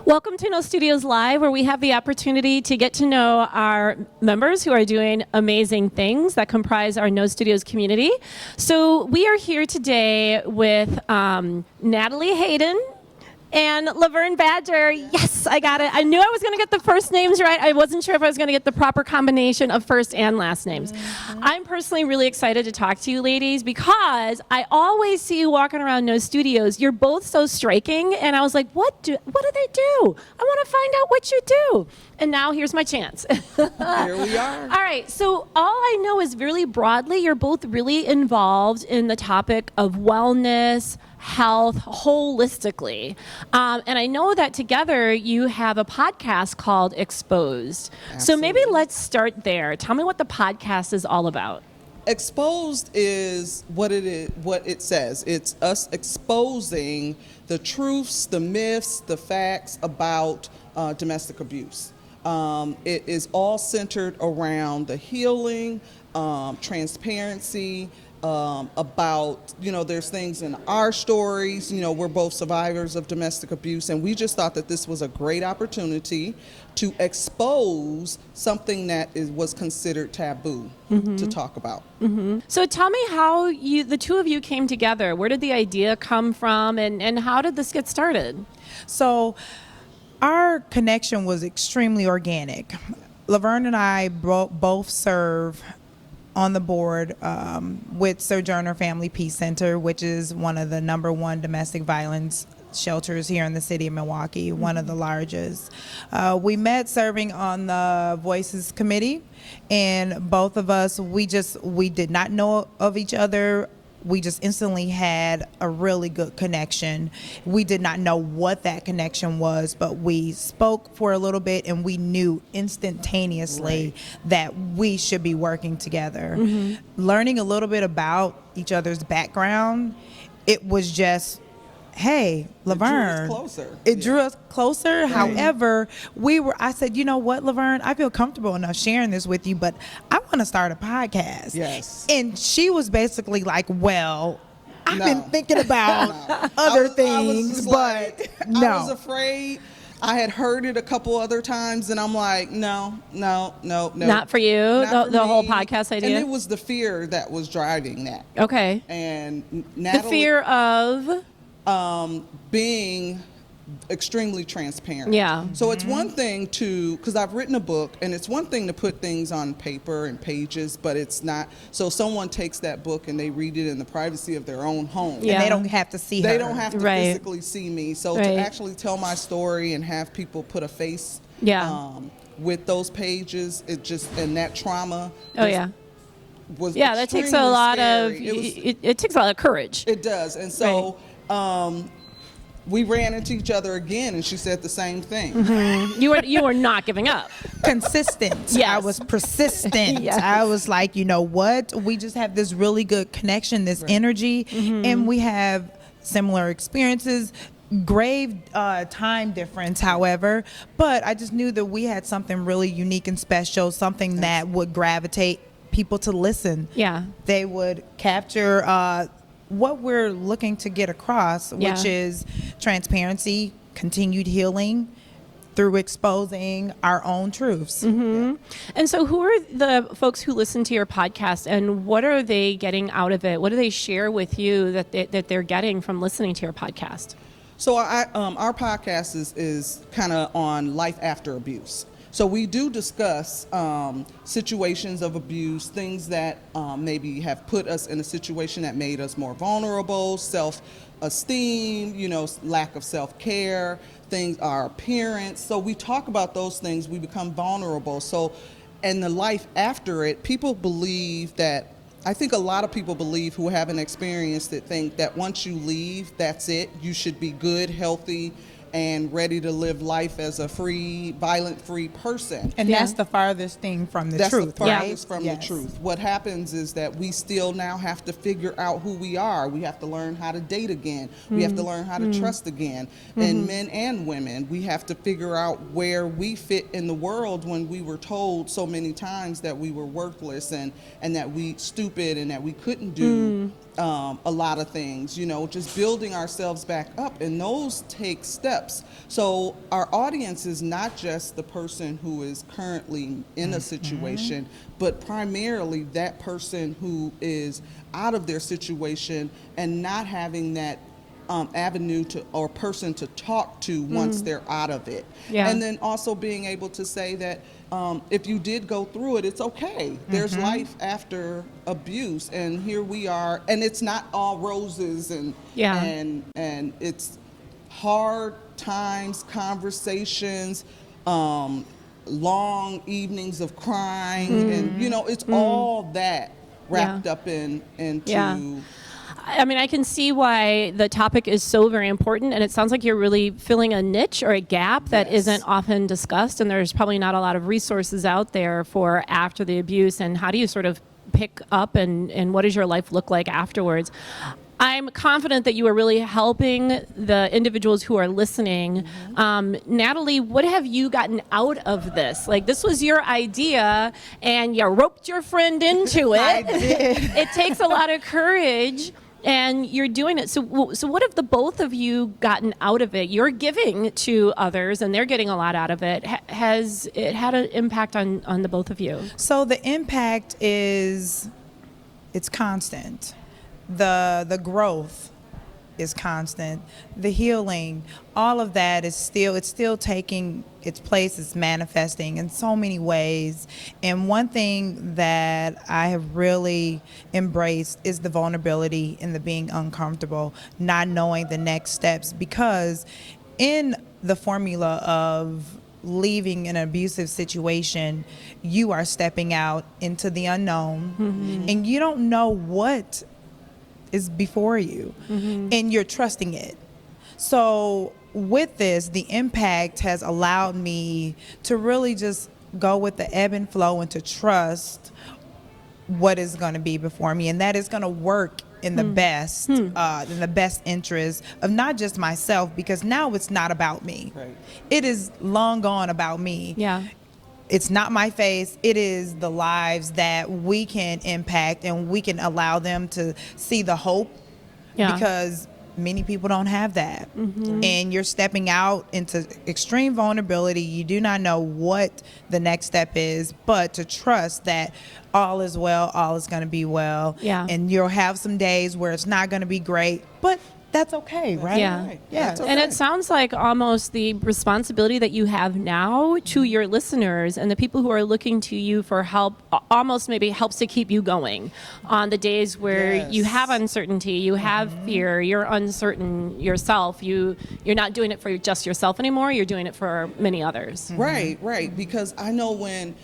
Welcome to No Studios Live, where we have the opportunity to get to know our members who are doing amazing things that comprise our No Studios community. So we are here today with Natalie Hayden and Laverne Badger. Yes, I got it. I knew I was going to get the first names right. I wasn't sure if I was going to get the proper combination of first and last names. I'm personally really excited to talk to you ladies because I always see you walking around No Studios. You're both so striking, and I was like, what do they do? I want to find out what you do. And now here's my chance. Here we are. All right, so all I know is really broadly, you're both really involved in the topic of wellness, health, holistically. And I know that together you have a podcast called Exposed. Absolutely. So maybe let's start there. Tell me what the podcast is all about. Exposed is what it says. It's us exposing the truths, the myths, the facts about domestic abuse. It is all centered around the healing, transparency, about, there's things in our stories, we're both survivors of domestic abuse, and we just thought that this was a great opportunity to expose something that was considered taboo to talk about. So tell me how the two of you came together. Where did the idea come from, and how did this get started? So our connection was extremely organic. Laverne and I both serve on the board with Sojourner Family Peace Center, which is one of the #1 domestic violence shelters here in the city of Milwaukee, one of the largest. We met serving on the Voices Committee, and both of us, we did not know of each other. We just instantly had a really good connection. We did not know what that connection was, but we spoke for a little bit and we knew instantaneously that we should be working together. Learning a little bit about each other's background, it was just, hey, Laverne. It drew us closer. Right. However, I said, you know what, Laverne, I feel comfortable enough sharing this with you, but I want to start a podcast. Yes. And she was basically like, well, I've been thinking about other things, but no. I was afraid. I had heard it a couple other times, and I'm like, no. Not for you, the whole podcast idea? And it was the fear that was driving that. Okay. And Natalie, the fear of? Being extremely transparent. Yeah. So it's one thing because I've written a book, and it's one thing to put things on paper and pages, but it's not. So someone takes that book and they read it in the privacy of their own home. Yeah. And they don't have to see her. They don't have to physically see me. So to actually tell my story and have people put a face with those pages, and that trauma. That takes a lot scary. It takes a lot of courage. It does. And so we ran into each other again, and she said the same thing. You were not giving up. Consistent. Yes. I was persistent. Yes. I was like, you know what? We just have this really good connection, this energy, and we have similar experiences. Grave time difference, however, but I just knew that we had something really unique and special, something that would gravitate people to listen. Yeah. They would capture what we're looking to get across, which is transparency, continued healing through exposing our own truths. And so who are the folks who listen to your podcast, and what are they getting out of it? What do they share with you that they're getting from listening to your podcast? So our podcast is kind of on life after abuse. So we do discuss situations of abuse, things that maybe have put us in a situation that made us more vulnerable, self-esteem, lack of self-care, our appearance. So we talk about those things, we become vulnerable. So, and the life after it, people believe that, I think a lot of people believe who haven't experienced it think that once you leave, that's it. You should be good, healthy, and ready to live life as a free, violent-free person. And that's the farthest thing from the truth, right? That's the farthest right? from the truth. What happens is that we still now have to figure out who we are. We have to learn how to date again. We have to learn how to trust again. And men and women, we have to figure out where we fit in the world when we were told so many times that we were worthless and that we stupid and that we couldn't do a lot of things, just building ourselves back up, and those take steps. So our audience is not just the person who is currently in a situation, but primarily that person who is out of their situation and not having that avenue to or person to talk to once they're out of it. Yeah. And then also being able to say that if you did go through it, it's okay. There's life after abuse, and here we are, and it's not all roses and it's hard times, conversations, long evenings of crying, and it's all that wrapped up into. I mean, I can see why the topic is so very important, and it sounds like you're really filling a niche or a gap that isn't often discussed, and there's probably not a lot of resources out there for after the abuse, and how do you sort of pick up, and what does your life look like afterwards? I'm confident that you are really helping the individuals who are listening. Natalie, what have you gotten out of this? Like, this was your idea, and you roped your friend into it. I did. It takes a lot of courage, and you're doing it. So what have the both of you gotten out of it? You're giving to others, and they're getting a lot out of it. Has it had an impact on the both of you? So the impact it's constant. The growth is constant. The healing, all of that is still taking its place. It's manifesting in so many ways. And one thing that I have really embraced is the vulnerability and the being uncomfortable, not knowing the next steps, because in the formula of leaving an abusive situation, you are stepping out into the unknown, and you don't know what is before you, and you're trusting it. So with this, the impact has allowed me to really just go with the ebb and flow and to trust what is going to be before me, and that is going to work in the best interest of not just myself, because now it's not about me. Right. It is long gone about me. Yeah. It's not my face. It is the lives that we can impact, and we can allow them to see the hope, because many people don't have that. And you're stepping out into extreme vulnerability. You do not know what the next step is, but to trust that all is well, all is going to be well. Yeah. And you'll have some days where it's not going to be great, but that's okay, right? Yeah. Right. Yeah. That's okay. And it sounds like almost the responsibility that you have now to your listeners and the people who are looking to you for help almost maybe helps to keep you going on the days where you have uncertainty, you have fear, you're uncertain yourself. You're not doing it for just yourself anymore. You're doing it for many others. Right. Because I know when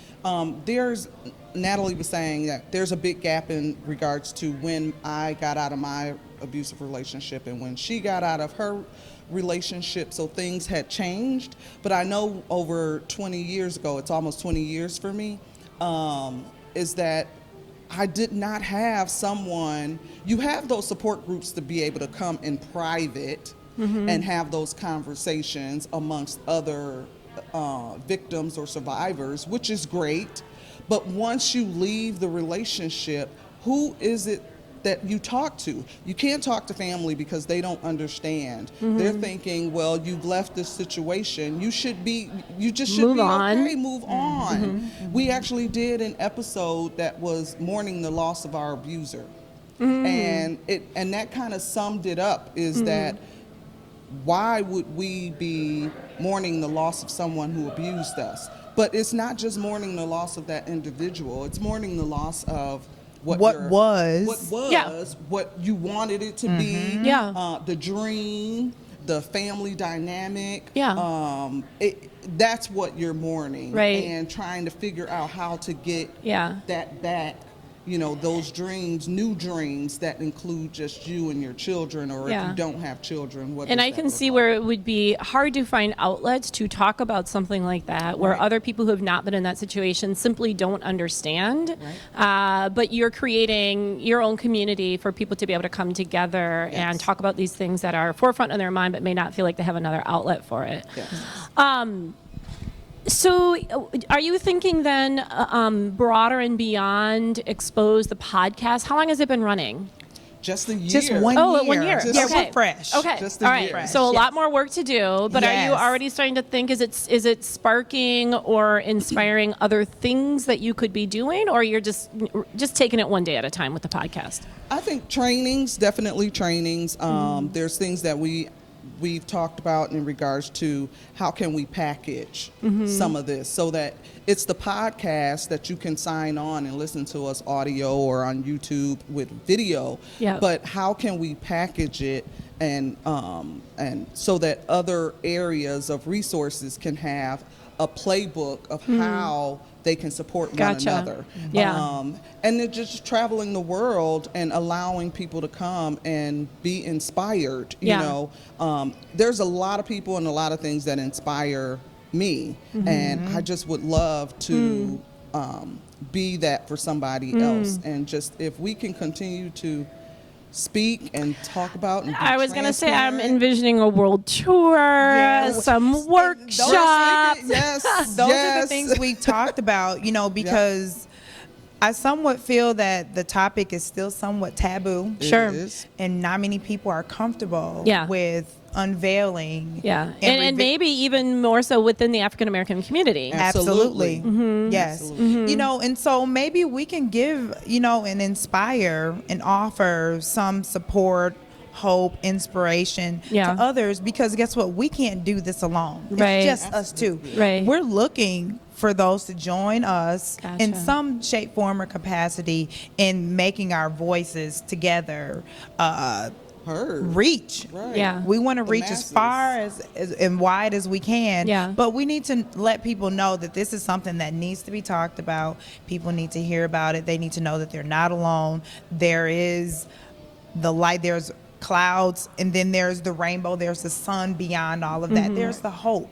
Natalie was saying that there's a big gap in regards to when I got out of my abusive relationship and when she got out of her relationship, so things had changed. But I know over 20 years ago, it's almost 20 years for me, is that I did not have someone. You have those support groups to be able to come in private and have those conversations amongst other victims or survivors, which is great. But once you leave the relationship, who is it that you talk to? You can't talk to family because they don't understand. They're thinking, well, you've left this situation. You just should be okay, move on. We actually did an episode that was mourning the loss of our abuser. And that kind of summed it up, is that why would we be mourning the loss of someone who abused us? But it's not just mourning the loss of that individual. It's mourning the loss of what you wanted it to be, the dream, the family dynamic. That's what you're mourning, right? And trying to figure out how to get that back. Those dreams, new dreams that include just you and your children, or if you don't have children, what and I can see where it would be hard to find outlets to talk about something like that, where other people who have not been in that situation simply don't understand. But you're creating your own community for people to be able to come together and talk about these things that are forefront in their mind, but may not feel like they have another outlet for it. So are you thinking then broader and beyond expose the podcast? How long has it been running? just a year. Just 1 Oh, year. 1 year. Yeah, Okay. we're fresh. Okay. Just a All right. year. So a Yes. lot more work to do, but are you Yes. already starting to think, is it sparking or inspiring other things that you could be doing, or you're just taking it one day at a time with the podcast? I think definitely trainings. There's things that we've talked about in regards to how can we package some of this so that it's the podcast that you can sign on and listen to us audio or on YouTube with video. Yeah. But how can we package it and so that other areas of resources can have a playbook of how they can support Gotcha. one another. Yeah. And then just traveling the world and allowing people to come and be inspired. You Yeah. know, there's a lot of people and a lot of things that inspire me, and I just would love to be that for somebody else. And just if we can continue to speak and talk about and be I was going to say, I'm transparent. envisioning a world tour, Yes. some workshops. Yes, Those are yes. the things we've talked about, because I somewhat feel that the topic is still somewhat taboo. It Sure. is. And not many people are comfortable Yeah. with unveiling. Yeah. And maybe even more so within the African American community. Absolutely. Yes. Absolutely. And so maybe we can give, and inspire and offer some support, hope, inspiration Yeah. to others, because guess what? We can't do this alone. Right. It's just us two. Right. We're looking for those to join us in Gotcha. some shape, form, or capacity in making our voices together Heard. reach. Right. Yeah. We want to The reach masses. as far as and wide as we can. Yeah. But we need to let people know that this is something that needs to be talked about. People need to hear about it. They need to know that they're not alone. There is the light. There's clouds, and then there's the rainbow. There's the sun beyond all of that. There's the hope.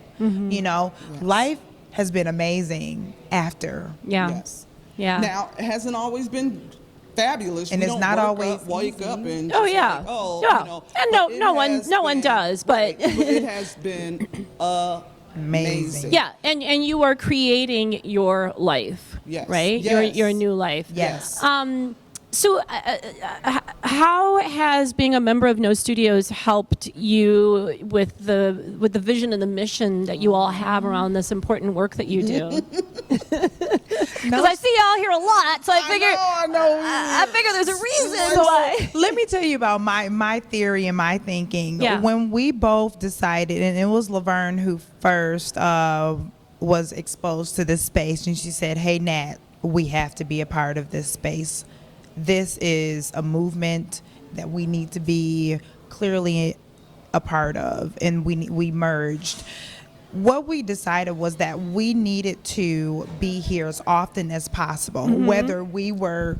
Life has been amazing after. Yeah. Yes. Yeah. Now, it hasn't always been fabulous. And We it's don't not work always up, wake up and Oh just yeah, like, oh, yeah, you know, and but it no one has been, does, but right, but it has been amazing. yeah, and you are creating your life, Yes. right? Yes. Your new life. Yes. So, how has being a member of No Studios helped you with the vision and the mission that you all have around this important work that you do? Because I see y'all here a lot, so I figure I know. I figure there's a reason why. Let me tell you about my theory and my thinking. Yeah. When we both decided, and it was Laverne who first was exposed to this space, and she said, "Hey, Nat, we have to be a part of this space. This is a movement that we need to be clearly a part of," and we merged. What we decided was that we needed to be here as often as possible, whether we were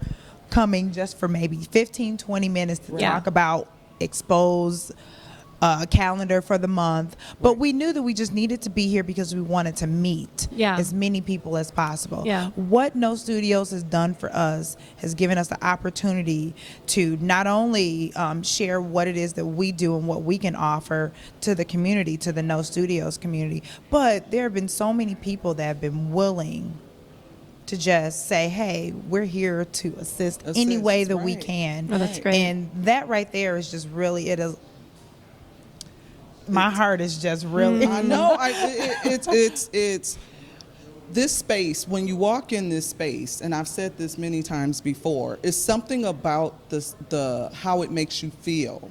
coming just for maybe 15, 20 minutes to Yeah. talk about expose calendar for the month. But we knew that we just needed to be here because we wanted to meet as many people as possible. Yeah. What No Studios has done for us has given us the opportunity to not only share what it is that we do and what we can offer to the community, to the No Studios community, but there have been so many people that have been willing to just say, hey, we're here to assist any way that we right. can. Oh, that's great. And that right there is just really, it is, my heart is just really. I know. It's this space. When you walk in this space, and I've said this many times before, is something about the how it makes you feel.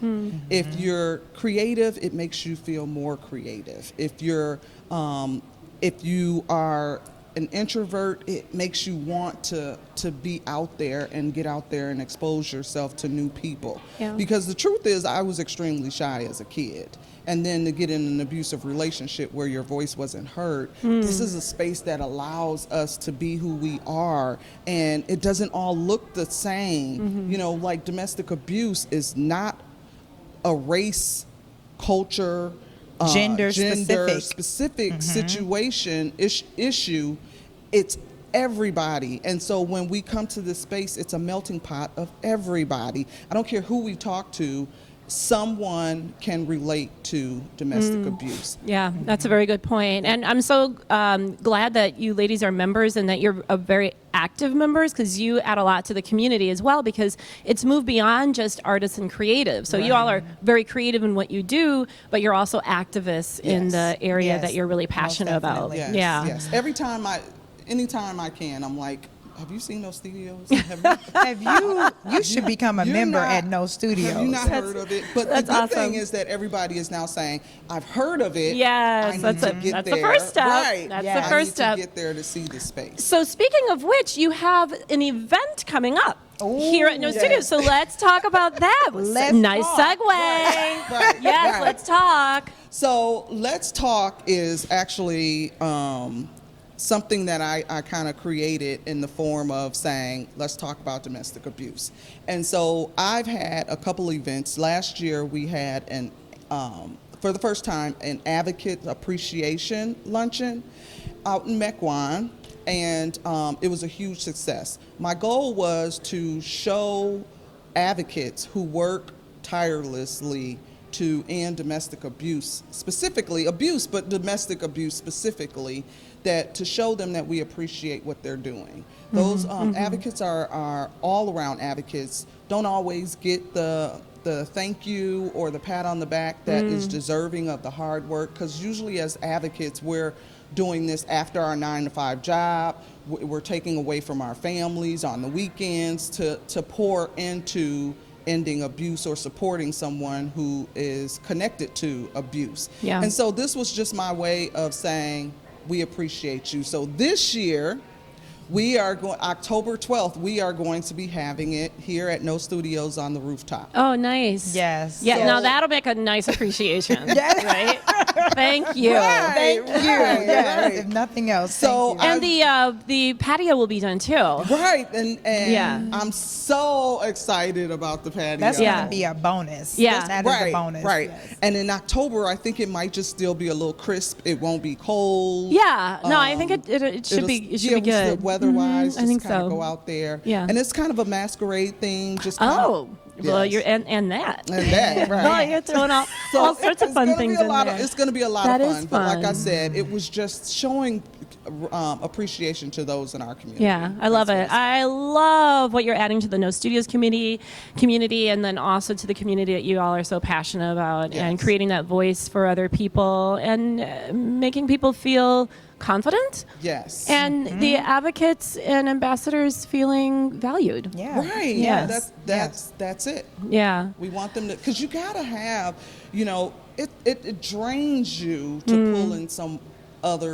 If you're creative, it makes you feel more creative. If you are an introvert, it makes you want to be out there and get out there and expose yourself to new people. Yeah. Because the truth is, I was extremely shy as a kid. And then to get in an abusive relationship where your voice wasn't heard, this is a space that allows us to be who we are, and it doesn't all look the same. Like domestic abuse is not a race, culture, Gender specific. situation issue. It's everybody. And so when we come to this space, it's a melting pot of everybody. I don't care who we talk to. someone can relate to domestic abuse. Yeah, that's a very good point. And I'm so glad that you ladies are members and that you're a very active members, because you add a lot to the community as well, because it's moved beyond just artists and creatives. So you all are very creative in what you do, but you're also activists in Yes. the area Yes. that you're really passionate about. definitely. Yes, Yeah. yes. Anytime I can, I'm like, have you seen those studios? You should become a You're member not- at No Studios. Have you not heard of it? But the that's good awesome. thing is that everybody is now saying, I've heard of it. Yes, I need that's to it. get That's there. the first step. Right. That's Yeah. the I first need step. to get there to see the space. So speaking of which, you have an event coming up here at No yes. Studios. So let's talk about that. Let's nice talk. segue. Right, Yes, right. let's talk. So Let's Talk is actually something that I kind of created in the form of saying, let's talk about domestic abuse. And so I've had a couple events. Last year we had for the first time, an advocate appreciation luncheon out in Mequon, and it was a huge success. My goal was to show advocates who work tirelessly to end domestic abuse, specifically abuse, but domestic abuse specifically, that to show them that we appreciate what they're doing. Those advocates are all around advocates, don't always get the thank you or the pat on the back that is deserving of the hard work, because usually as advocates we're doing this after our 9-to-5 job. We're taking away from our families on the weekends to pour into ending abuse or supporting someone who is connected to abuse. Yeah. And so this was just my way of saying we appreciate you. So this year, we are going October 12th. We are going to be having it here at No Studios on the rooftop. Oh, nice. Yes. Yeah, So- now that'll make a nice appreciation. Yes. Right? Thank you. Thank you. Right, Yes, right. if nothing else. So thank you. And the patio will be done too. Right, and Yeah. I'm so excited about the patio. That's Yeah. going to be a bonus. Yeah. That is right, a bonus. right. Yes. And in October, I think it might just still be a little crisp. It won't be cold. Yeah. No, I think it should It'll- be yeah, good. just weather-wise, I think just kind so. of go out there. Yeah. And it's kind of a masquerade thing. Just kind Oh, well, yes. you're and that. and that, right. Oh, you're throwing all sorts of it's fun gonna things be a in lot there. It's going to be a lot That of is fun. But like I fun. said, it was just showing appreciation to those in our community. Yeah, I love That's it. I love what you're adding to the No Studios community, and then also to the community that you all are so passionate about, and Yes. creating that voice for other people and making people feel confident, Yes. and the advocates and ambassadors feeling valued. Yeah. Right. Yes. Yeah. That's it. Yeah. We want them to, because you gotta have, it drains you to pull in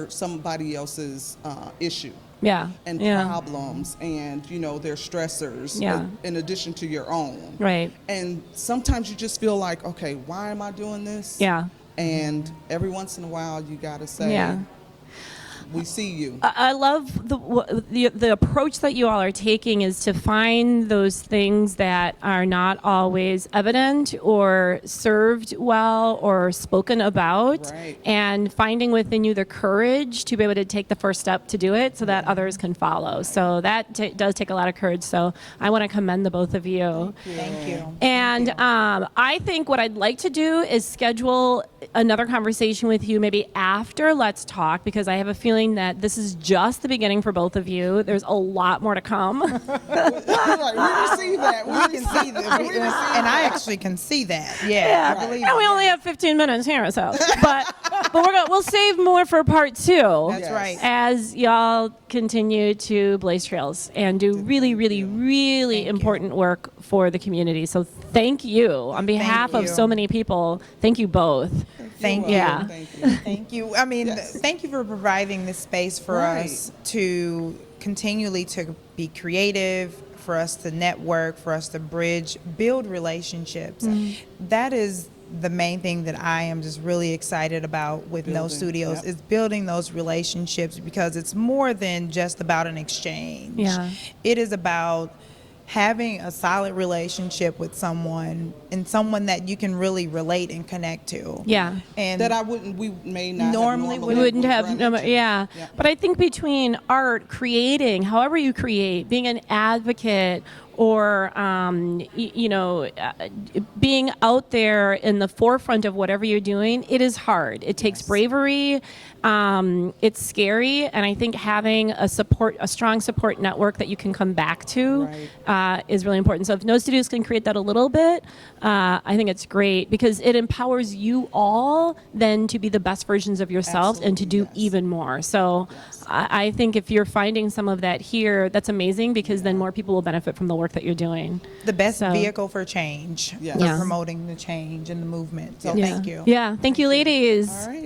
somebody else's issue Yeah. and yeah. problems and their stressors Yeah. in addition to your own. Right. And sometimes you just feel like, okay, why am I doing this? Yeah. And every once in a while you gotta say, Yeah. we see you. I love the approach that you all are taking is to find those things that are not always evident or served well or spoken about, Right. and finding within you the courage to be able to take the first step to do it so that others can follow. So that does take a lot of courage. So I want to commend the both of you. Thank you. And I think what I'd like to do is schedule another conversation with you maybe after Let's Talk, because I have a feeling that this is just the beginning for both of you. There's a lot more to come. Right, we receive that. We can see that. And I actually can see that. Yeah. Yeah. I believe And we it. only have 15 minutes here, so. But we'll save more for part 2. That's Yes. right. As y'all continue to blaze trails and do really, really, really Thank you. important work for the community. So thank you on behalf of you. so many people. Thank you both. Thank You're you. Yeah. welcome. Thank you. Thank you. I mean, Yes. thank you for providing this space for Right. us to continually to be creative, for us to network, for us to build relationships. That is the main thing that I am just really excited about with No Building, Studios yep. is building those relationships, because it's more than just about an exchange. Yeah. It is about having a solid relationship with someone, and someone that you can really relate and connect to. Yeah. And That we may not Normally have we We wouldn't would have, run no, into. yeah. Yeah. But I think between art, creating, however you create, being an advocate, or being out there in the forefront of whatever you're doing, it is hard. It takes bravery. It's scary, and I think having a strong support network that you can come back to is really important. So if no studios can create that a little bit, I think it's great because it empowers you all then to be the best versions of yourselves and to do even more. So I think if you're finding some of that here, that's amazing because then more people will benefit from the work that you're doing. The best vehicle for change, for promoting the change and the movement. So thank you. Yeah, thank you, ladies. All right.